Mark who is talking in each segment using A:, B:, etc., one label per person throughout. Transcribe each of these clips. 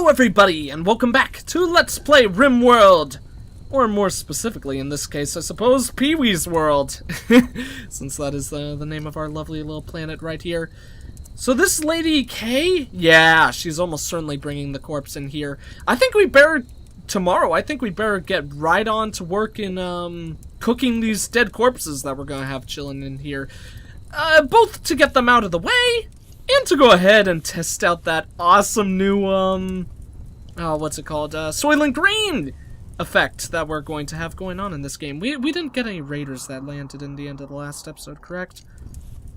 A: Hello everybody, and welcome back to Let's Play RimWorld! Or more specifically, in this case, I suppose, Pee-wee's World. Since that is the name of our lovely little planet right here. So this lady, Kay? Yeah, she's almost certainly bringing the corpse in here. I think we better, tomorrow, I think we better get right on to work in, cooking these dead corpses that we're gonna have chilling in here. Both to get them out of the way, and to go ahead and test out that awesome new, what's it called? Soylent Green effect that we're going to have going on in this game. We didn't get any raiders that landed in the end of the last episode, correct?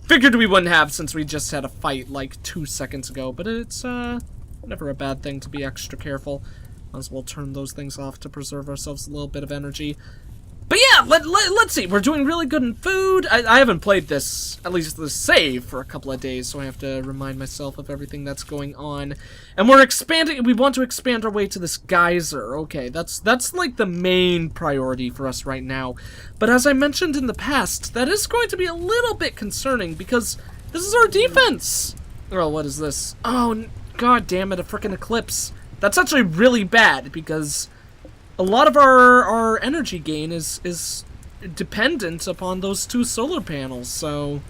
A: Figured we wouldn't have since we just had a fight like 2 seconds ago, but it's, never a bad thing to be extra careful. Might as well turn those things off to preserve ourselves a little bit of energy. But yeah, let's see, we're doing really good in food. I haven't played this, at least the save, for a couple of days, so I have to remind myself of everything that's going on. And we're expanding, we want to expand our way to this geyser. Okay, that's like the main priority for us right now. But as I mentioned in the past, that is going to be a little bit concerning, because this is our defense. Oh, what is this? Oh, god damn it, a frickin' eclipse. That's actually really bad, because a lot of our energy gain is dependent upon those 2 solar panels, so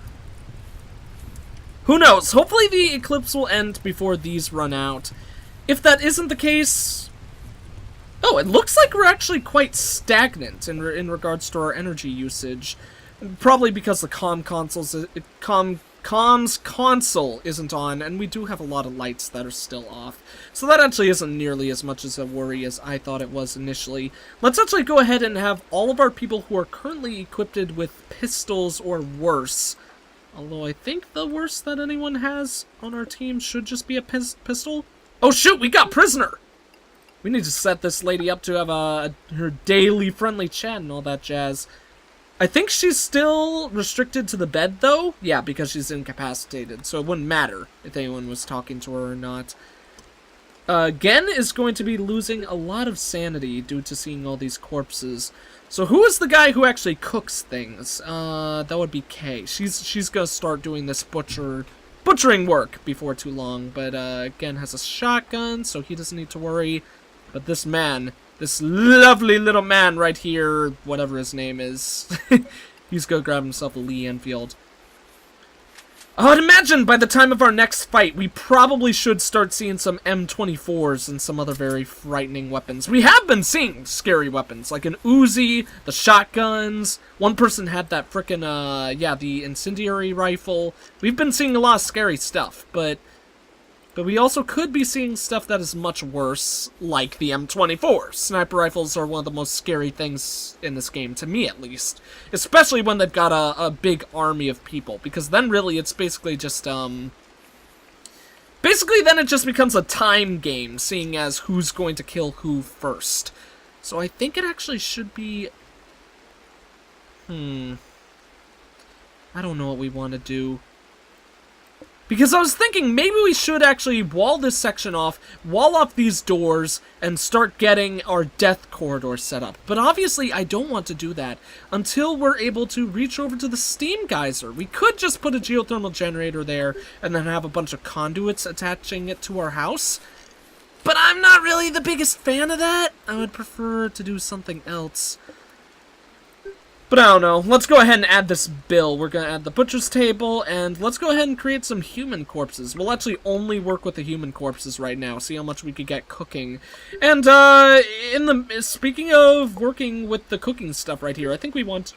A: who knows? Hopefully the eclipse will end before these run out. If that isn't the case, oh, it looks like we're actually quite stagnant in regards to our energy usage. Probably because the comms console isn't on, and we do have a lot of lights that are still off. So that actually isn't nearly as much as a worry as I thought it was initially. Let's actually go ahead and have all of our people who are currently equipped with pistols or worse. Although I think the worst that anyone has on our team should just be a pistol. Oh shoot, we got prisoner! We need to set this lady up to have her daily friendly chat and all that jazz. I think she's still restricted to the bed, though. Yeah, because she's incapacitated, so it wouldn't matter if anyone was talking to her or not. Gen is going to be losing a lot of sanity due to seeing all these corpses. So who is the guy who actually cooks things? That would be Kay. She's gonna start doing this butchering work before too long, but Gen has a shotgun, so he doesn't need to worry. But this man, this lovely little man right here, whatever his name is, he's gonna grab himself a Lee Enfield. I'd imagine by the time of our next fight, we probably should start seeing some M24s and some other very frightening weapons. We have been seeing scary weapons, like an Uzi, the shotguns. One person had that frickin', the incendiary rifle. We've been seeing a lot of scary stuff, but we also could be seeing stuff that is much worse, like the M24. Sniper rifles are one of the most scary things in this game, to me at least. Especially when they've got a big army of people, because then really it's basically just, basically then it just becomes a time game, seeing as who's going to kill who first. So I think it actually should be, I don't know what we want to do. Because I was thinking maybe we should actually wall this section off, wall off these doors, and start getting our death corridor set up. But obviously I don't want to do that until we're able to reach over to the steam geyser. We could just put a geothermal generator there and then have a bunch of conduits attaching it to our house. But I'm not really the biggest fan of that. I would prefer to do something else. But I don't know. Let's go ahead and add this bill. We're going to add the butcher's table, and let's go ahead and create some human corpses. We'll actually only work with the human corpses right now, see how much we could get cooking. And, speaking of working with the cooking stuff right here, I think we want,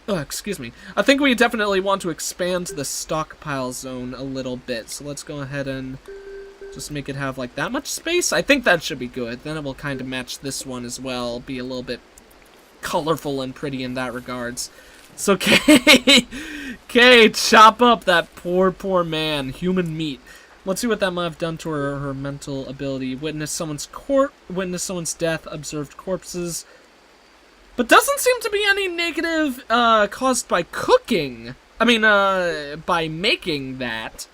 A: excuse me. I think we definitely want to expand the stockpile zone a little bit. So let's go ahead and just make it have, like, that much space. I think that should be good. Then it will kind of match this one as well, be a little bit colorful and pretty in that regards. So Kay, chop up that poor man. Human meat. Let's see what that might have done to her mental ability. Witness someone's death, observed corpses. But doesn't seem to be any negative caused by cooking. I mean, by making that.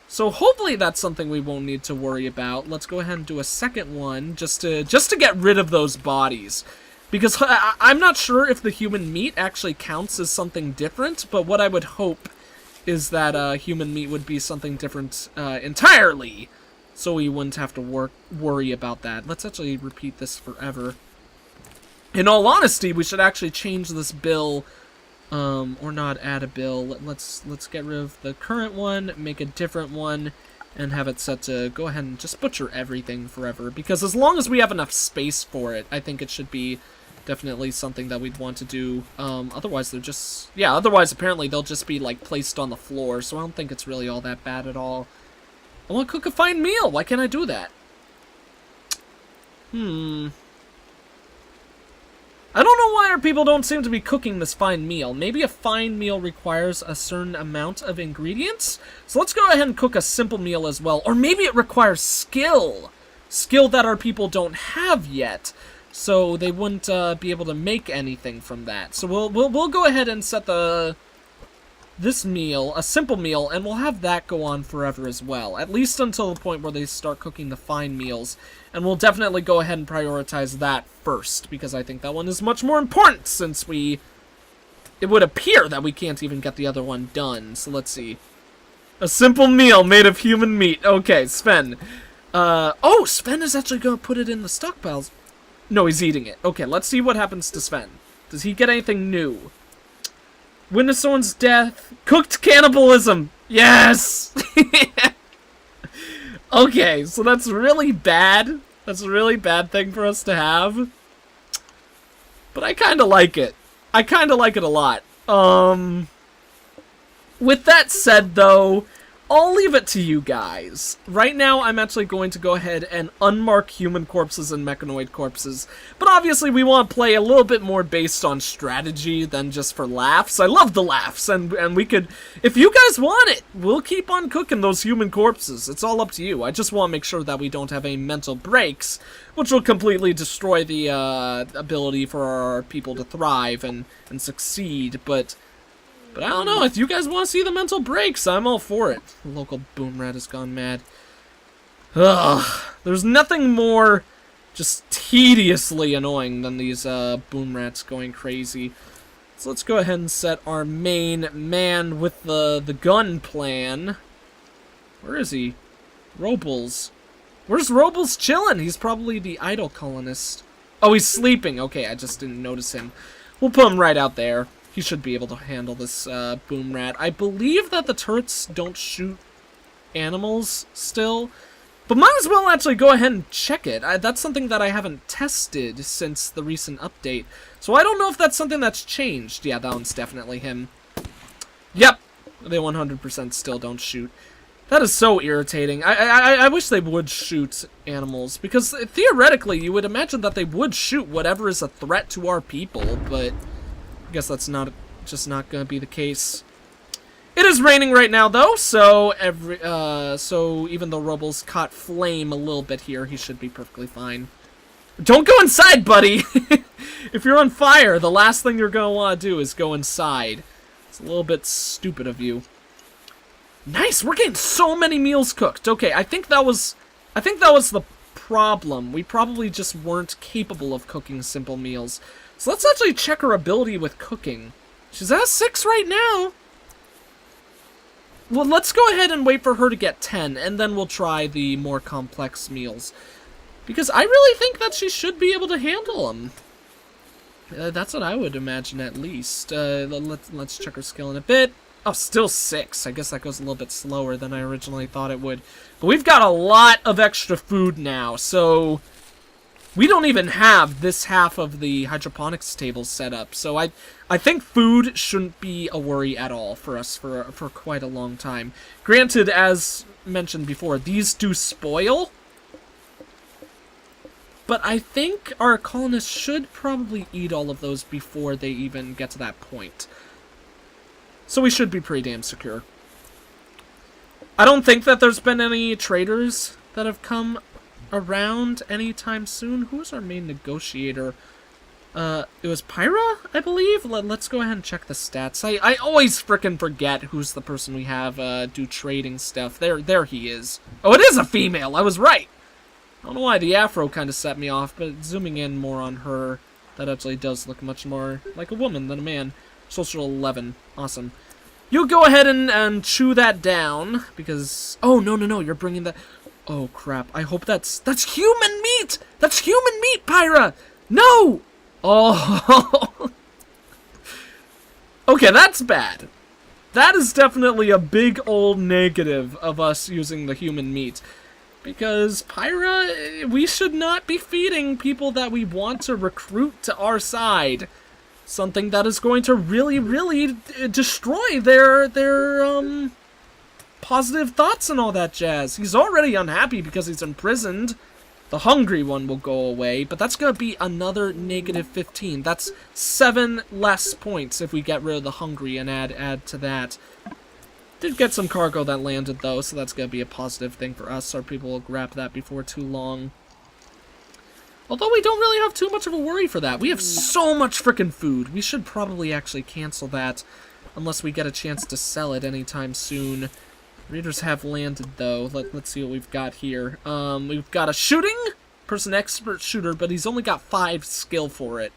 A: So hopefully that's something we won't need to worry about. Let's go ahead and do a second one just to get rid of those bodies. Because I'm not sure if the human meat actually counts as something different, but what I would hope is that human meat would be something different entirely so we wouldn't have to worry about that. Let's actually repeat this forever. In all honesty, we should actually change this bill, or not add a bill. Let's get rid of the current one, make a different one, and have it set to go ahead and just butcher everything forever. Because as long as we have enough space for it, I think it should be definitely something that we'd want to do. Otherwise they're just, yeah, otherwise apparently they'll just be like placed on the floor, so I don't think it's really all that bad at all. I want to cook a fine meal. Why can't I do that? I don't know why our people don't seem to be cooking this fine meal. Maybe a fine meal requires a certain amount of ingredients? So let's go ahead and cook a simple meal as well. Or maybe it requires skill. Skill that our people don't have yet. So they wouldn't be able to make anything from that. So we'll go ahead and set this meal, a simple meal, and we'll have that go on forever as well. At least until the point where they start cooking the fine meals. And we'll definitely go ahead and prioritize that first, because I think that one is much more important, since it would appear that we can't even get the other one done. So let's see. A simple meal made of human meat. Okay, Sven. Oh, Sven is actually going to put it in the stockpiles. No, he's eating it. Okay, let's see what happens to Sven. Does he get anything new? Witness someone's death. Cooked cannibalism. Yes! Okay, so that's really bad. That's a really bad thing for us to have. But I kind of like it. I kind of like it a lot. With that said, though, I'll leave it to you guys. Right now, I'm actually going to go ahead and unmark human corpses and mechanoid corpses. But obviously, we want to play a little bit more based on strategy than just for laughs. I love the laughs, and we could... If you guys want it, we'll keep on cooking those human corpses. It's all up to you. I just want to make sure that we don't have any mental breaks, which will completely destroy the ability for our people to thrive and succeed, But I don't know, if you guys want to see the mental breaks, I'm all for it. The local boom rat has gone mad. Ugh, there's nothing more just tediously annoying than these boom rats going crazy. So let's go ahead and set our main man with the gun plan. Where is he? Robles. Where's Robles chilling? He's probably the idle colonist. Oh, he's sleeping. Okay, I just didn't notice him. We'll put him right out there. He should be able to handle this boom rat. I believe that the turrets don't shoot animals still, but might as well actually go ahead and check it. That's something that I haven't tested since the recent update, so I don't know if that's something that's changed. Yeah, that one's definitely him. Yep, they 100% still don't shoot. That is so irritating. I wish they would shoot animals, because theoretically you would imagine that they would shoot whatever is a threat to our people, but I guess that's just not gonna be the case. It is raining right now, though, so so even though Robles caught flame a little bit here, he should be perfectly fine. Don't go inside, buddy! If you're on fire, the last thing you're gonna want to do is go inside. It's a little bit stupid of you. Nice, we're getting so many meals cooked. Okay, I think that was the problem. We probably just weren't capable of cooking simple meals. So let's actually check her ability with cooking. She's at 6 right now. Well, let's go ahead and wait for her to get 10, and then we'll try the more complex meals. Because I really think that she should be able to handle them. That's what I would imagine, at least. Let's check her skill in a bit. Oh, still 6. I guess that goes a little bit slower than I originally thought it would. But we've got a lot of extra food now, so we don't even have this half of the hydroponics table set up. So I think food shouldn't be a worry at all for us for quite a long time. Granted, as mentioned before, these do spoil, but I think our colonists should probably eat all of those before they even get to that point. So we should be pretty damn secure. I don't think that there's been any traders that have come around anytime soon. Who's our main negotiator? It was Pyra, I believe? Let's go ahead and check the stats. I always frickin' forget who's the person we have do trading stuff. There he is. Oh, it is a female! I was right! I don't know why the afro kind of set me off, but zooming in more on her, that actually does look much more like a woman than a man. Social 11. Awesome. You go ahead and chew that down, because... Oh, no, you're bringing that... Oh, crap. I hope that's human meat! That's human meat, Pyra! No! Oh. Okay, that's bad. That is definitely a big old negative of us using the human meat. Because, Pyra, we should not be feeding people that we want to recruit to our side something that is going to really, really destroy their positive thoughts and all that jazz. He's already unhappy because he's imprisoned. The hungry one will go away, but that's going to be another negative 15. That's 7 less points if we get rid of the hungry and add to that. Did get some cargo that landed, though, so that's going to be a positive thing for us. Our people will grab that before too long. Although we don't really have too much of a worry for that. We have so much frickin' food. We should probably actually cancel that unless we get a chance to sell it anytime soon. Raiders have landed, though. Let's see what we've got here. We've got a shooting. Person expert shooter, but he's only got 5 skill for it.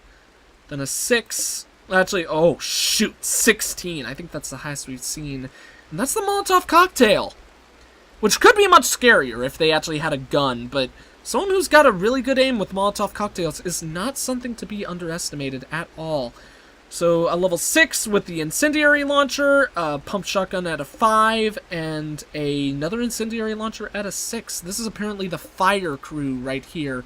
A: Then a 6. Actually, oh, shoot, 16. I think that's the highest we've seen. And that's the Molotov cocktail. Which could be much scarier if they actually had a gun, but someone who's got a really good aim with Molotov cocktails is not something to be underestimated at all. So, a level 6 with the incendiary launcher, a pump shotgun at a 5, and another incendiary launcher at a 6. This is apparently the fire crew right here.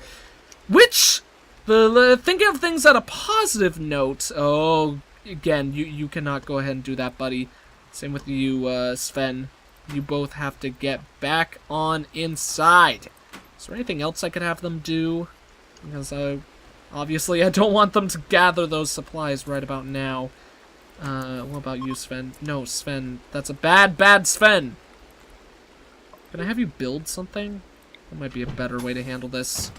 A: Which, thinking of things at a positive note, oh, again, you cannot go ahead and do that, buddy. Same with you, Sven. You both have to get back on inside. Is there anything else I could have them do? Because obviously I don't want them to gather those supplies right about now. What about you, Sven? No, Sven. That's a bad Sven. Can I have you build something? That might be a better way to handle this.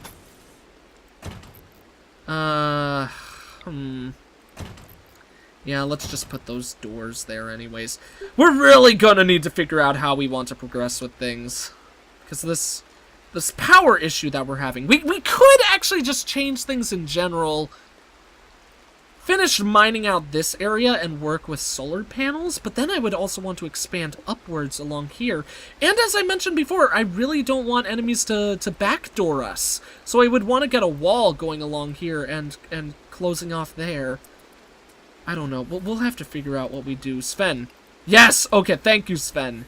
A: Yeah, let's just put those doors there anyways. We're really gonna need to figure out how we want to progress with things. Because this power issue that we're having, we could actually just change things in general. Finish mining out this area and work with solar panels, but then I would also want to expand upwards along here. And as I mentioned before, I really don't want enemies to backdoor us. So I would want to get a wall going along here and closing off there. I don't know. We'll have to figure out what we do. Sven. Yes! Okay, thank you, Sven.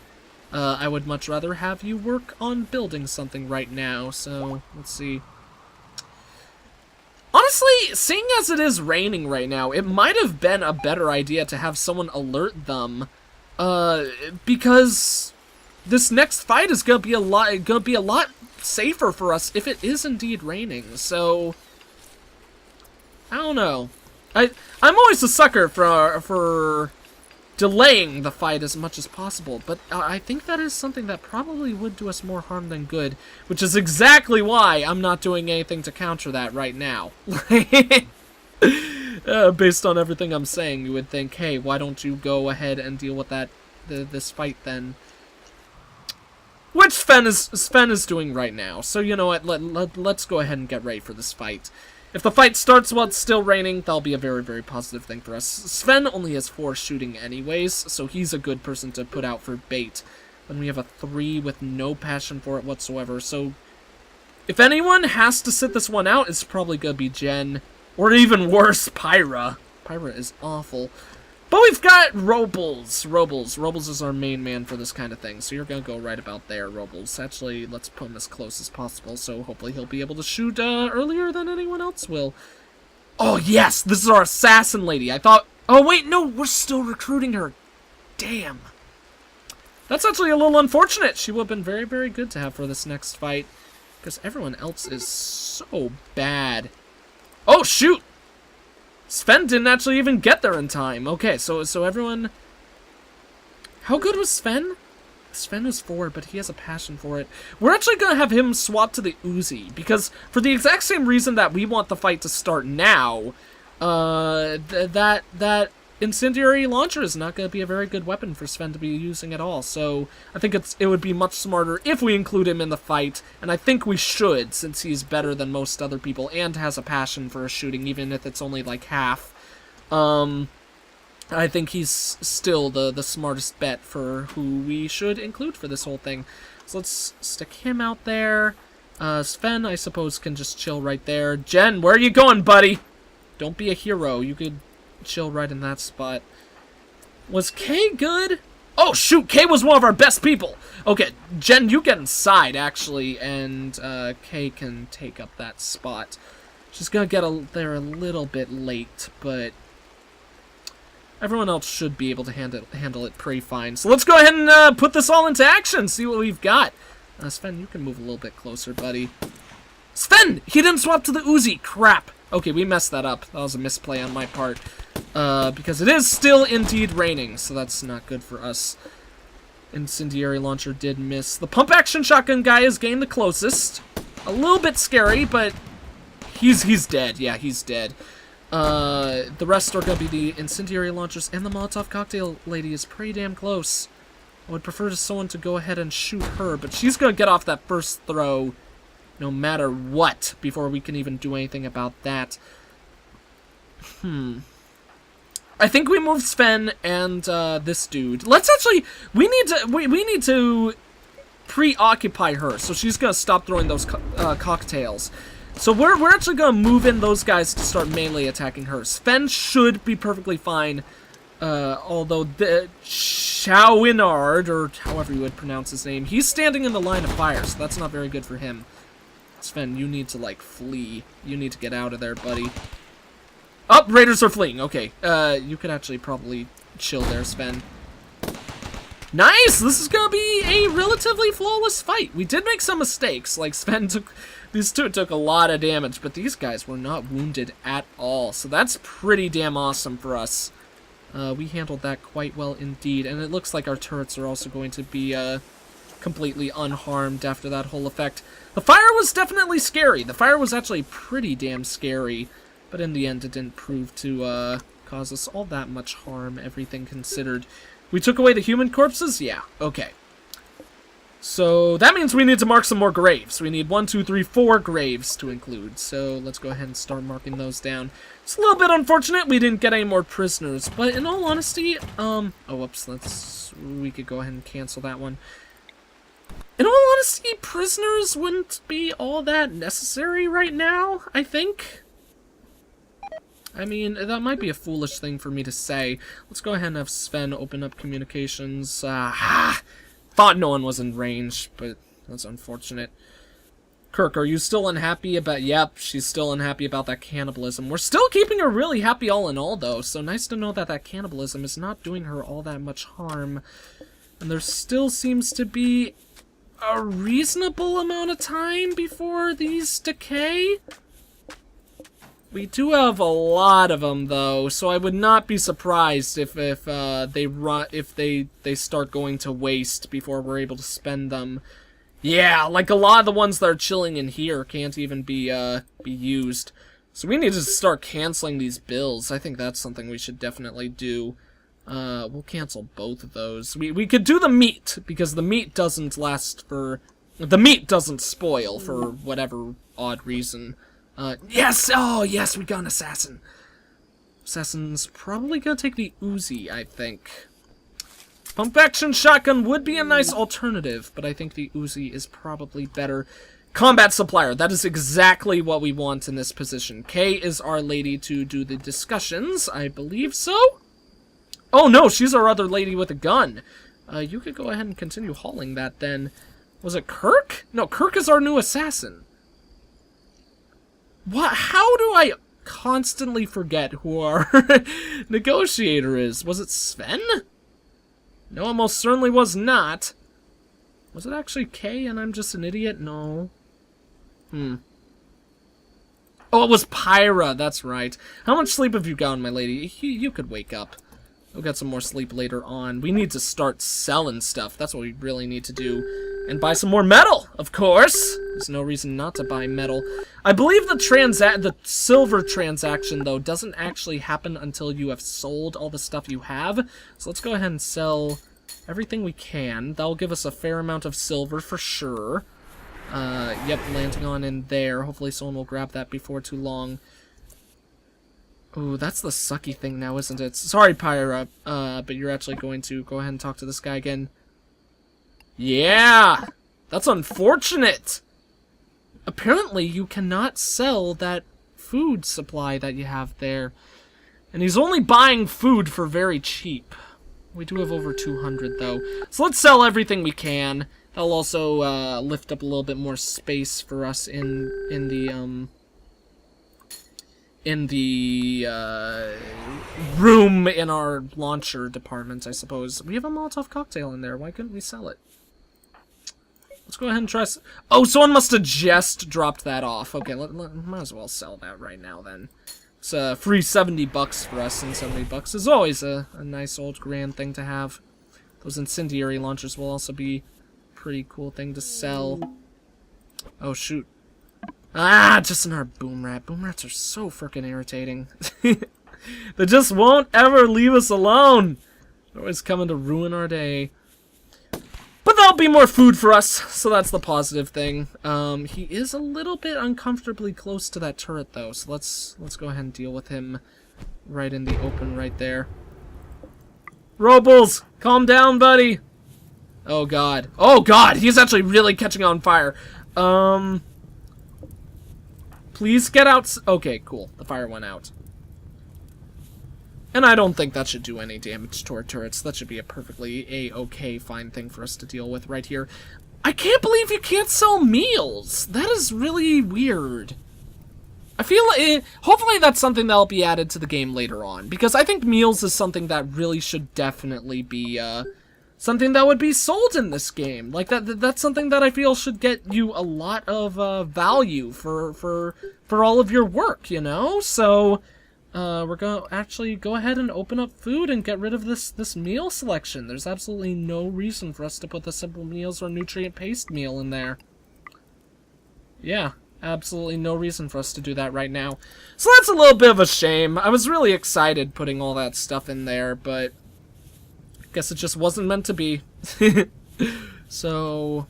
A: I would much rather have you work on building something right now, so let's see. Honestly, seeing as it is raining right now, it might have been a better idea to have someone alert them, because this next fight is gonna be a lot safer for us if it is indeed raining. So I don't know. I'm always a sucker for delaying the fight as much as possible, but I think that is something that probably would do us more harm than good, which is exactly why I'm not doing anything to counter that right now. Based on everything I'm saying, you would think, hey, why don't you go ahead and deal with this fight then? Which Sven is doing right now, so you know what, let's go ahead and get ready for this fight. If the fight starts while it's still raining, that'll be a very, very positive thing for us. Sven only has 4 shooting anyways, so he's a good person to put out for bait. Then we have a 3 with no passion for it whatsoever, so if anyone has to sit this one out, it's probably gonna be Jen, or even worse, Pyra. Pyra is awful. But we've got Robles. Robles is our main man for this kind of thing, so you're gonna go right about there, Robles. Actually, let's put him as close as possible, so hopefully he'll be able to shoot earlier than anyone else will. Oh, yes! This is our assassin lady. I thought... Oh, wait, no, we're still recruiting her. Damn. That's actually a little unfortunate. She would have been very, very good to have for this next fight, because everyone else is so bad. Oh, shoot! Sven didn't actually even get there in time. Okay, so everyone... How good was Sven? Sven was 4, but he has a passion for it. We're actually going to have him swap to the Uzi, because for the exact same reason that we want the fight to start now, that incendiary launcher is not going to be a very good weapon for Sven to be using at all. So I think it would be much smarter if we include him in the fight, and I think we should, since he's better than most other people and has a passion for shooting, even if it's only like half. I think he's still the smartest bet for who we should include for this whole thing. So let's stick him out there. Sven, I suppose, can just chill right there. Jen, where are you going, buddy? Don't be a hero. You could chill right in that spot. Was Kay good? Oh, shoot, Kay was one of our best people. Okay, Jen, you get inside, actually, and Kay can take up that spot. She's gonna get there a little bit late, but everyone else should be able to handle it pretty fine. So let's go ahead and put this all into action, see what we've got. Sven, you can move a little bit closer, buddy. Sven! He didn't swap to the Uzi. Crap. Okay, we messed that up. That was a misplay on my part. Because it is still indeed raining, so that's not good for us. Incendiary launcher did miss. The pump-action shotgun guy is getting the closest. A little bit scary, but he's dead. Yeah, he's dead. The rest are going to be the incendiary launchers, and the Molotov cocktail lady is pretty damn close. I would prefer someone to go ahead and shoot her, but she's going to get off that first throw no matter what before we can even do anything about that. I think we move Sven and this dude. Let's actually, we need to preoccupy her, so she's going to stop throwing those cocktails. So we're actually going to move in those guys to start melee attacking her. Sven should be perfectly fine. Although the Chouinard, or however you would pronounce his name, he's standing in the line of fire, so that's not very good for him. Sven, you need to, like, flee. You need to get out of there, buddy. Oh, raiders are fleeing. Okay, you could actually probably chill there, Sven. Nice! This is gonna be a relatively flawless fight. We did make some mistakes, like Sven took... These two took a lot of damage, but these guys were not wounded at all, so that's pretty damn awesome for us. We handled that quite well indeed, and it looks like our turrets are also going to be completely unharmed after that whole effect. The fire was definitely scary. The fire was actually pretty damn scary, but in the end it didn't prove to cause us all that much harm, everything considered. We took away the human corpses? Yeah, okay. So that means we need to mark some more graves. We need 1, 2, 3, 4 graves to include. So let's go ahead and start marking those down. It's a little bit unfortunate we didn't get any more prisoners, but in all honesty, oh, whoops, we could go ahead and cancel that one. In all honesty, prisoners wouldn't be all that necessary right now, I think. I mean, that might be a foolish thing for me to say. Let's go ahead and have Sven open up communications. Thought no one was in range, but that's unfortunate. Kirk, are you still unhappy about... Yep, she's still unhappy about that cannibalism. We're still keeping her really happy all in all, though, so nice to know that that cannibalism is not doing her all that much harm. And there still seems to be a reasonable amount of time before these decay. We do have a lot of them, though, so I would not be surprised if they start going to waste before we're able to spend them. Yeah, like a lot of the ones that are chilling in here can't even be used. So we need to start canceling these bills. I think that's something we should definitely do. We'll cancel both of those. We could do the meat, because the meat doesn't last for... The meat doesn't spoil for whatever odd reason. Yes! Oh, yes, we got an assassin. Assassin's probably gonna take the Uzi, I think. Pump-action shotgun would be a nice alternative, but I think the Uzi is probably better. Combat supplier, that is exactly what we want in this position. Kay is our lady to do the discussions, I believe so? Oh no, she's our other lady with a gun. You could go ahead and continue hauling that then. Was it Kirk? No, Kirk is our new assassin. What? How do I constantly forget who our negotiator is? Was it Sven? No, it most certainly was not. Was it actually Kay and I'm just an idiot? No. Oh, it was Pyra, that's right. How much sleep have you gotten, my lady? You could wake up. We'll get some more sleep later on. We need to start selling stuff. That's what we really need to do. And buy some more metal, of course. There's no reason not to buy metal. I believe the silver transaction, though, doesn't actually happen until you have sold all the stuff you have. So let's go ahead and sell everything we can. That'll give us a fair amount of silver for sure. Yep, landing on in there. Hopefully someone will grab that before too long. Ooh, that's the sucky thing now, isn't it? Sorry, Pyra, but you're actually going to go ahead and talk to this guy again. Yeah! That's unfortunate. Apparently, you cannot sell that food supply that you have there. And he's only buying food for very cheap. We do have over 200, though. So let's sell everything we can. That'll also lift up a little bit more space for us in the room in our launcher department, I suppose. We have a Molotov cocktail in there. Why couldn't we sell it? Let's go ahead and try. Oh, someone must have just dropped that off. Okay, might as well sell that right now then. It's a free $70 for us, and $70 is always a nice old grand thing to have. Those incendiary launchers will also be a pretty cool thing to sell. Oh shoot. Ah, just another boom rat. Boom rats are so freaking irritating. They just won't ever leave us alone. They're always coming to ruin our day. But there'll be more food for us, so that's the positive thing. He is a little bit uncomfortably close to that turret, though, so let's go ahead and deal with him right in the open right there. Robles, calm down, buddy. Oh god. Oh god, he's actually really catching on fire. Please get out. Okay, cool. The fire went out. And I don't think that should do any damage to our turrets. That should be a perfectly a-okay fine thing for us to deal with right here. I can't believe you can't sell meals. That is really weird. I feel like hopefully that's something that'll be added to the game later on, because I think meals is something that really should definitely be something that would be sold in this game. Like that's something that I feel should get you a lot of value for all of your work, you know? So we're gonna actually go ahead and open up food and get rid of this meal selection. There's absolutely no reason for us to put the simple meals or nutrient paste meal in there. Yeah, absolutely no reason for us to do that right now. So that's a little bit of a shame. I was really excited putting all that stuff in there, but I guess it just wasn't meant to be. So,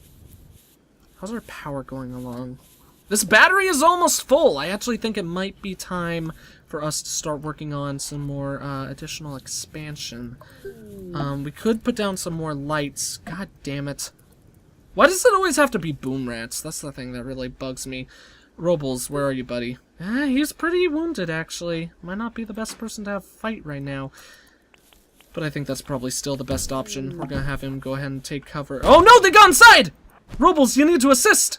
A: how's our power going along? This battery is almost full. I actually think it might be time for us to start working on some more additional expansion. We could put down some more lights. God damn it. Why does it always have to be boom rats? That's the thing that really bugs me. Robles, where are you, buddy? He's pretty wounded, actually. Might not be the best person to have fight right now. But I think that's probably still the best option. We're gonna have him go ahead and take cover. Oh no, they got inside! Robles, you need to assist!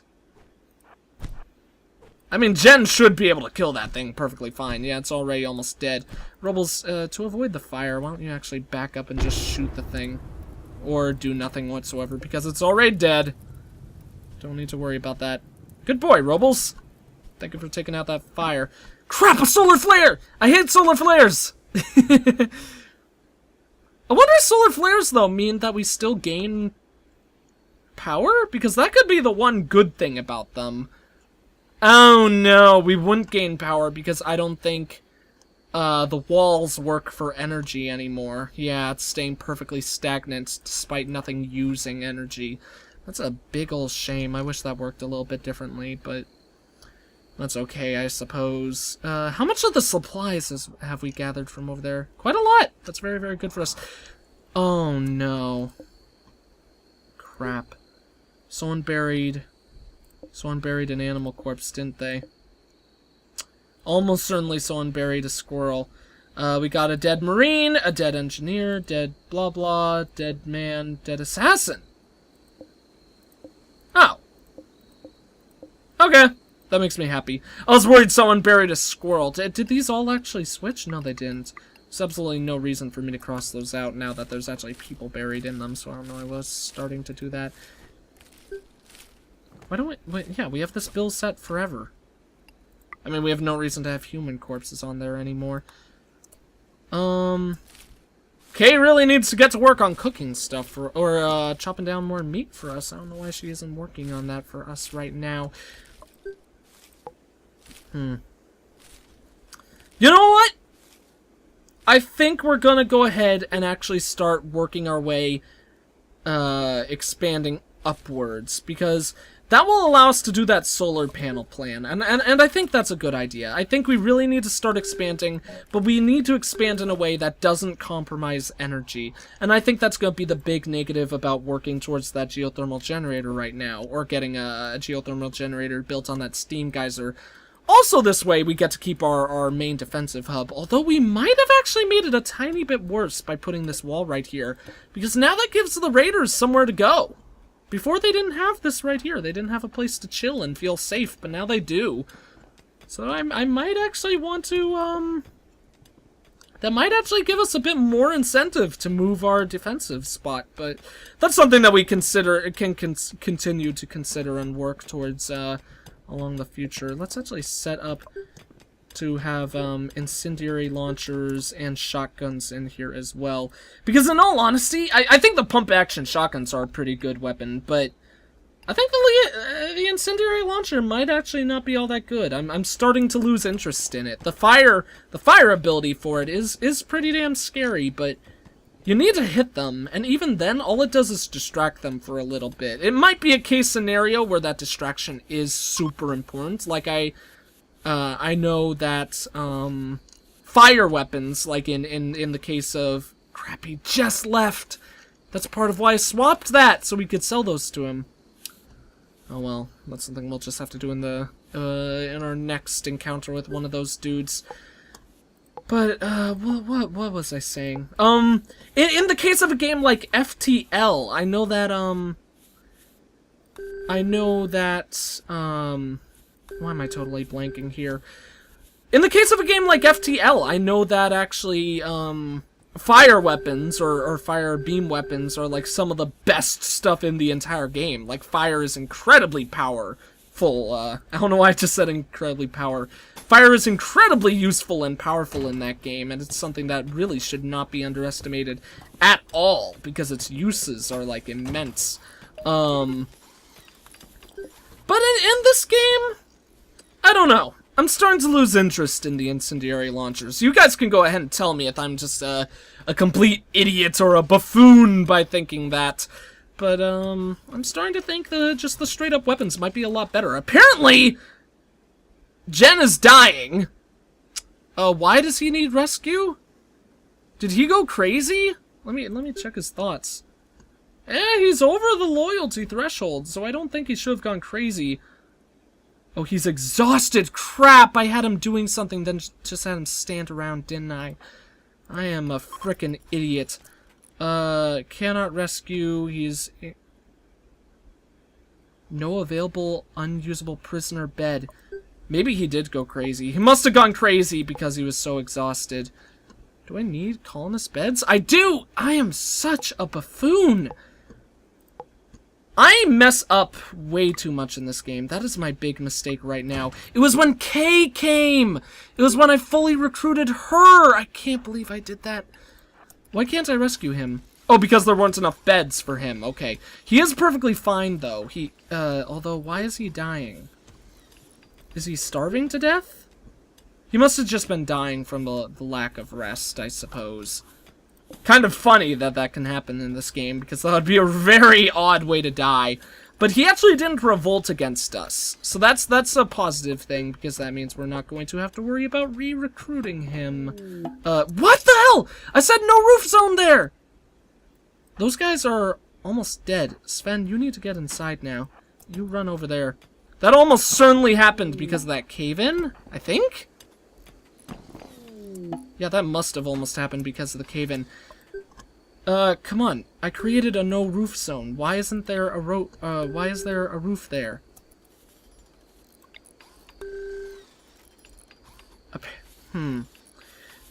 A: I mean, Jen should be able to kill that thing perfectly fine. Yeah, it's already almost dead. Robles, to avoid the fire, why don't you actually back up and just shoot the thing? Or do nothing whatsoever, because it's already dead. Don't need to worry about that. Good boy, Robles. Thank you for taking out that fire. Crap, a solar flare! I hate solar flares! I wonder if solar flares, though, mean that we still gain power? Because that could be the one good thing about them. Oh no, we wouldn't gain power because I don't think the walls work for energy anymore. Yeah, it's staying perfectly stagnant despite nothing using energy. That's a big ol' shame. I wish that worked a little bit differently, but that's okay, I suppose. How much of the supplies have we gathered from over there? Quite a lot! That's very, very good for us. Oh no. Crap. Someone buried an animal corpse, didn't they? Almost certainly someone buried a squirrel. We got a dead marine, a dead engineer, dead blah blah, dead man, dead assassin. Oh. Okay. That makes me happy. I was worried someone buried a squirrel. Did these all actually switch? No, they didn't. There's absolutely no reason for me to cross those out now that there's actually people buried in them, so I don't know, I was starting to do that. Why don't we... Wait, yeah, we have this bill set forever. I mean, we have no reason to have human corpses on there anymore. Kay really needs to get to work on cooking stuff, or chopping down more meat for us. I don't know why she isn't working on that for us right now. You know what? I think we're gonna go ahead and actually start working our way, expanding upwards, because that will allow us to do that solar panel plan, and I think that's a good idea. I think we really need to start expanding, but we need to expand in a way that doesn't compromise energy, and I think that's going to be the big negative about working towards that geothermal generator right now, or getting a geothermal generator built on that steam geyser. Also, this way, we get to keep our main defensive hub, although we might have actually made it a tiny bit worse by putting this wall right here, because now that gives the raiders somewhere to go. Before, they didn't have this right here. They didn't have a place to chill and feel safe, but now they do. So I might actually want to, that might actually give us a bit more incentive to move our defensive spot, but that's something that we can continue to consider and work towards, along the future. Let's actually set up to have incendiary launchers and shotguns in here as well. Because in all honesty, I think the pump-action shotguns are a pretty good weapon, but I think the incendiary launcher might actually not be all that good. I'm starting to lose interest in it. The fire ability for it is pretty damn scary, but you need to hit them, and even then, all it does is distract them for a little bit. It might be a case scenario where that distraction is super important. Like, I know that, fire weapons, like in the case of... Crap, he just left! That's part of why I swapped that, so we could sell those to him. Oh well, that's something we'll just have to do in our next encounter with one of those dudes. But, what was I saying? In the case of a game like FTL, I know that, why am I totally blanking here? In the case of a game like FTL, I know that actually, fire weapons, or fire beam weapons, are like some of the best stuff in the entire game. Like, fire is incredibly powerful, I don't know why I just said incredibly Fire is incredibly useful and powerful in that game, and it's something that really should not be underestimated at all, because its uses are, like, immense. But in this game, I don't know. I'm starting to lose interest in the incendiary launchers. You guys can go ahead and tell me if I'm just a complete idiot or a buffoon by thinking that. But, I'm starting to think that just the straight-up weapons might be a lot better. Apparently, Jen is dying. Why does he need rescue? Did he go crazy? Let me check his thoughts. He's over the loyalty threshold, so I don't think he should have gone crazy. Oh, he's exhausted. Crap, I had him doing something, then just had him stand around, didn't I? I am a frickin' idiot. Cannot rescue. He's... No available unusable prisoner bed. Maybe he did go crazy. He must have gone crazy because he was so exhausted. Do I need colonist beds? I do! I am such a buffoon! I mess up way too much in this game. That is my big mistake right now. It was when Kay came! It was when I fully recruited her! I can't believe I did that. Why can't I rescue him? Oh, because there weren't enough beds for him. Okay. He is perfectly fine, though. Although, why is he dying? Is he starving to death? He must have just been dying from the lack of rest, I suppose. Kind of funny that that can happen in this game, because that would be a very odd way to die. But he actually didn't revolt against us. So that's a positive thing, because that means we're not going to have to worry about re-recruiting him. What the hell? I said no roof zone there! Those guys are almost dead. Sven, you need to get inside now. You run over there. That almost certainly happened because of that cave-in, I think? Yeah, that must have almost happened because of the cave-in. Come on. I created a no roof zone. Why isn't there a why is there a roof there?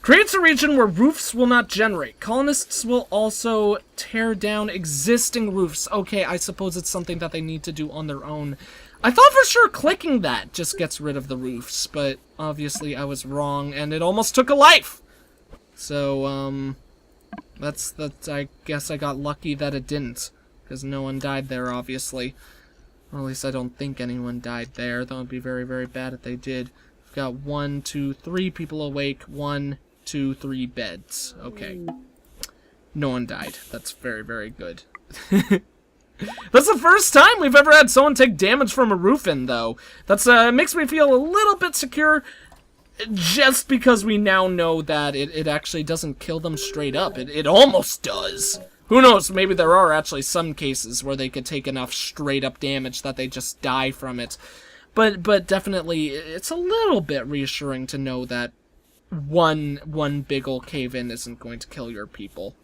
A: Creates a region where roofs will not generate. Colonists will also tear down existing roofs. Okay, I suppose it's something that they need to do on their own. I thought for sure clicking that just gets rid of the roofs, but obviously I was wrong, and it almost took a life! So, that's I guess I got lucky that it didn't, because no one died there, obviously. Or at least I don't think anyone died there. That would be very, very bad if they did. We've got 1, 2, 3 people awake. 1, 2, 3 beds. Okay. No one died. That's very, very good. That's the first time we've ever had someone take damage from a roof-in, though. That's makes me feel a little bit secure, just because we now know that it actually doesn't kill them straight up. It almost does. Who knows, maybe there are actually some cases where they could take enough straight-up damage that they just die from it. But definitely, it's a little bit reassuring to know that one big ol' cave-in isn't going to kill your people.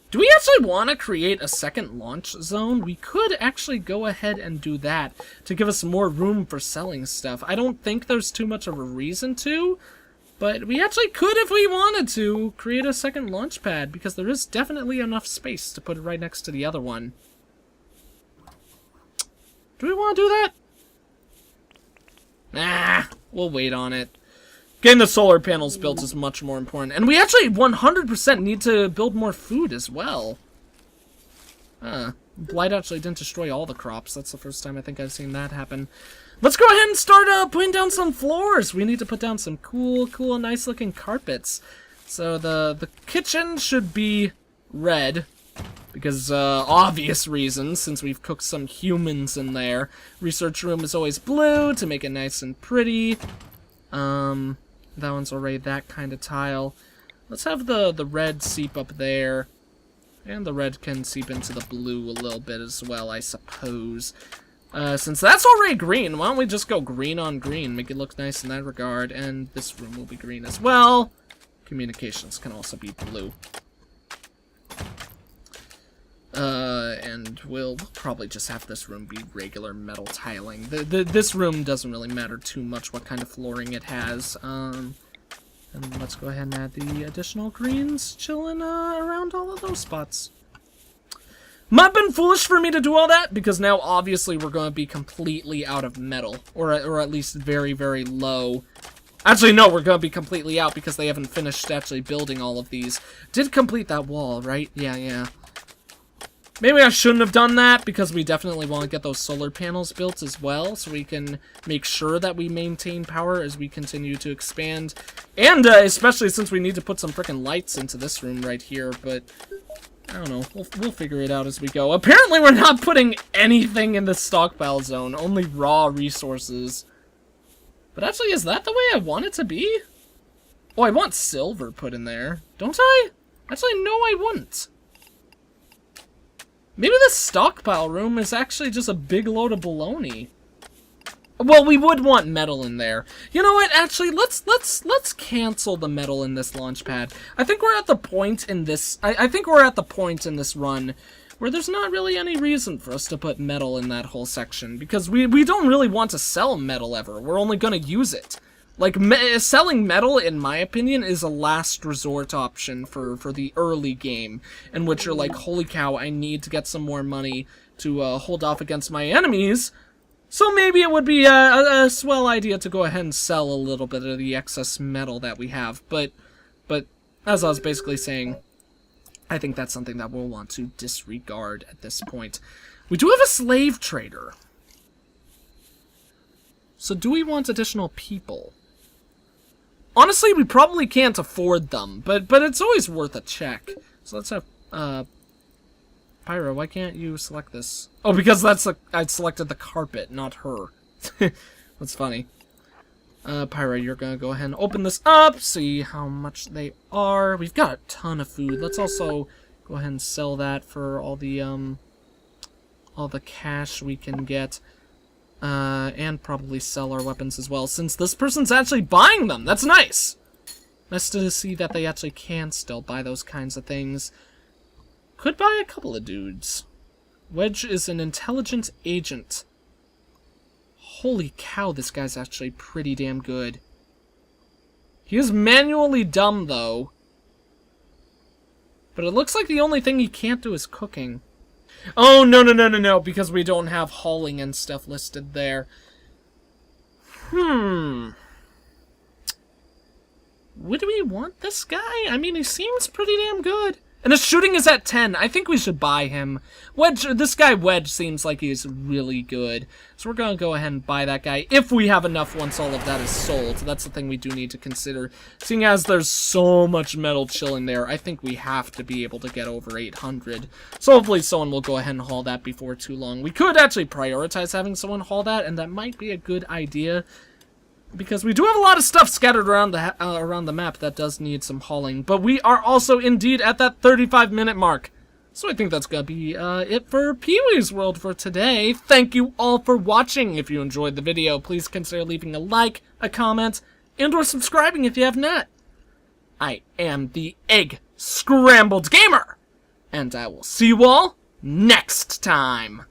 A: Do we actually want to create a second launch zone? We could actually go ahead and do that to give us more room for selling stuff. I don't think there's too much of a reason to, but we actually could, if we wanted to, create a second launch pad, because there is definitely enough space to put it right next to the other one. Do we want to do that? Nah, we'll wait on it. Getting the solar panels built is much more important. And we actually 100% need to build more food as well. Blight actually didn't destroy all the crops. That's the first time I think I've seen that happen. Let's go ahead and start putting down some floors. We need to put down some cool, nice looking carpets. So the kitchen should be red. Because, obvious reasons, since we've cooked some humans in there. Research room is always blue to make it nice and pretty. That one's already that kind of tile. Let's have the red seep up there. And the red can seep into the blue a little bit as well, I suppose. Since that's already green, why don't we just go green on green, make it look nice in that regard. And this room will be green as well. Communications can also be blue. And we'll probably just have this room be regular metal tiling. This room doesn't really matter too much what kind of flooring it has. And let's go ahead and add the additional greens chilling around all of those spots. Might have been foolish for me to do all that, because now obviously we're going to be completely out of metal. Or at least very, very low. Actually, no, we're going to be completely out because they haven't finished actually building all of these. Did complete that wall, right? Yeah. Maybe I shouldn't have done that, because we definitely want to get those solar panels built as well, so we can make sure that we maintain power as we continue to expand. And especially since we need to put some frickin' lights into this room right here, but I don't know, we'll figure it out as we go. Apparently we're not putting anything in the stockpile zone, only raw resources. But actually, is that the way I want it to be? Oh, I want silver put in there, don't I? Actually, no, I wouldn't. Maybe the stockpile room is actually just a big load of baloney. Well, we would want metal in there. You know what? Actually, let's cancel the metal in this launch pad. I think we're at the point in this. I think we're at the point in this run where there's not really any reason for us to put metal in that whole section, because we don't really want to sell metal ever. We're only going to use it. Like, selling metal, in my opinion, is a last resort option for the early game, in which you're like, holy cow, I need to get some more money to hold off against my enemies, so maybe it would be a swell idea to go ahead and sell a little bit of the excess metal that we have, but as I was basically saying, I think that's something that we'll want to disregard at this point. We do have a slave trader. So do we want additional people? Honestly, we probably can't afford them, but it's always worth a check. So let's have, Pyro, why can't you select this? Oh, because I selected the carpet, not her. That's funny. Pyro, you're gonna go ahead and open this up, see how much they are. We've got a ton of food. Let's also go ahead and sell that for all the cash we can get. And probably sell our weapons as well, since this person's actually buying them. That's nice. Nice to see that they actually can still buy those kinds of things. Could buy a couple of dudes. Wedge is an intelligent agent. Holy cow, this guy's actually pretty damn good. He is manually dumb, though. But it looks like the only thing he can't do is cooking. Oh, no, because we don't have hauling and stuff listed there. Would we want this guy? I mean, he seems pretty damn good. And his shooting is at 10. I think we should buy him. This guy Wedge seems like he's really good. So we're going to go ahead and buy that guy if we have enough once all of that is sold. That's the thing we do need to consider. Seeing as there's so much metal chilling there, I think we have to be able to get over 800. So hopefully someone will go ahead and haul that before too long. We could actually prioritize having someone haul that, and that might be a good idea. Because we do have a lot of stuff scattered around the map that does need some hauling. But we are also indeed at that 35-minute mark. So I think that's going to be it for Pee-wee's World for today. Thank you all for watching. If you enjoyed the video, please consider leaving a like, a comment, and or subscribing if you have not. I am the EggScrambledGamer. And I will see you all next time.